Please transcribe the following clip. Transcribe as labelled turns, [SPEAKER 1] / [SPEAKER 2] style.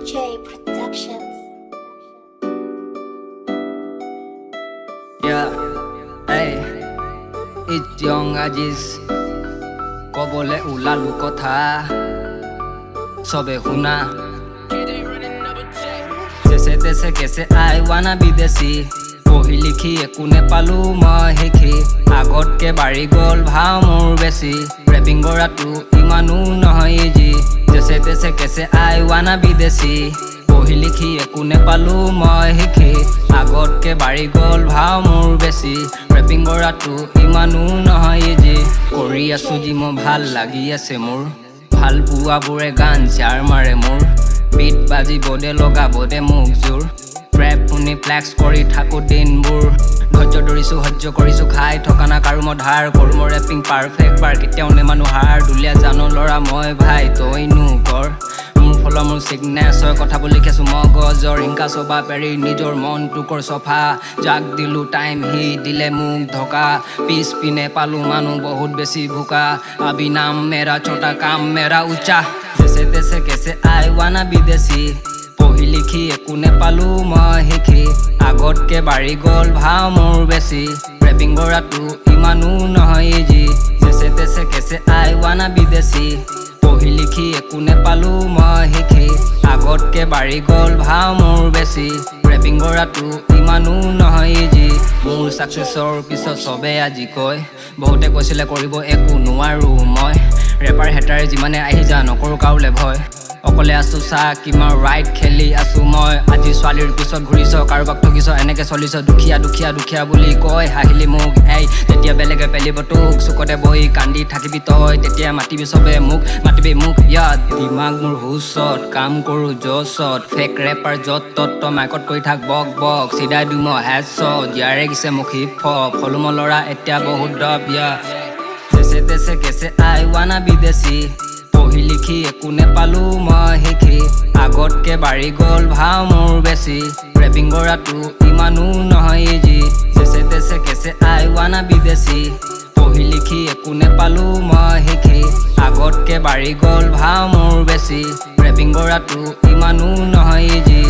[SPEAKER 1] J Productions.
[SPEAKER 2] Yeah, hey, it's young Aazis. Kobole ulalu kotha, sobe huna. Jese tese kese I wanna be DESHI. Pohi likhi ekune palu moi hekhi. Agot ke bari gol bhao mur besi. Rapping goratu imanu nohoi easy. Jese tese kese I wanna be DESHI. Pohi likhi ekune palu moi hekhi. Agot ke bari gol bhao mur besi. Rapping goratu imanu nohoi easy. Kori asu ji mo bhal lagi ase mur. Bhal bua bure gan jar mare mur. Beat baji bode loga bode muk jur. Rap শুনি flax কৰি থাকো দিনবোৰ ধৈৰ্য ধৰিছো সহ্য কৰিছো খাই থকা না কাৰো মই ধাৰ কৰো মোৰ ৰেপিং পাৰফেক্ট বাৰ কেতিয়াও নেমানো হাৰ দুলীয়া জানো ল'ৰা মই ভাই তইনো কৰ মোৰ ফল মোৰ সিগনেছ হয় কথাবোৰ লিখিছো মগজৰ ইনকা সবা পেৰি নিজৰ মনটো কৰ সফা জাক দিলো টাইম হি দিলে মোক ধকা পিছ পিনে পালো মানুহ বহুত বেছি ভুকা আবি নাম মেৰা ছোটা কাম মেৰা উচা জেছে তেছে কেছে I wanna be DESHI Pohi likhi ekune palu moi hekhi Agot ke bari gol bhao mur besi Rapping goratu imanu nohoi easy Jese tese kese I wanna be DESHI Pohi likhi ekune palu moi hekhi Agot ke bari gol bhao mur besi Rapping goratu imanu nohoi easy Mur successor piso sobe aji koi Bohote koisile koribo eku nuaru moi Rapper hater jimane ahi ja nokoru kaule bhoy অকলে আছো সা কিমা right খেলি আছো মই আজি সোৱালিৰ পিছত ঘুৰিছ কাৰোবাক ঠগিছ এনেকে চলিছ দুখিয়া দুখিয়া দুখিয়া বুলি কয় হাহিলি মোক এই তেতিয়া বেলেগে পেলিব তোক চুকতে বহি কান্দি থাকিবি তই তেতিয়া মাতিবি চবে মোক মাতিবি মোক ইয়াত দিমাগ মোৰ হুচত কাম কৰো জছত ফেক ৰেপাৰ যত তত মাইকত কৈ থাক বক বক চিধাই দিম হেডশ্বট জিয়াৰে গিছে মোক হিপ হপ ফলুম লৰা এতিয়া বহুত ডব ইয়া জেছে তেছে কেছে I wanna be DESHI Pohi likhi ekune palu moi hekhi Agot ke bari gol bhao mur besi Rapping goratu imanu nohoi easy Jese tese kese I wanna be DESHI Pohi likhi ekune palu moi hekhi Agot ke bari gol bhao mur besi Rapping goratu imanu nohoi easy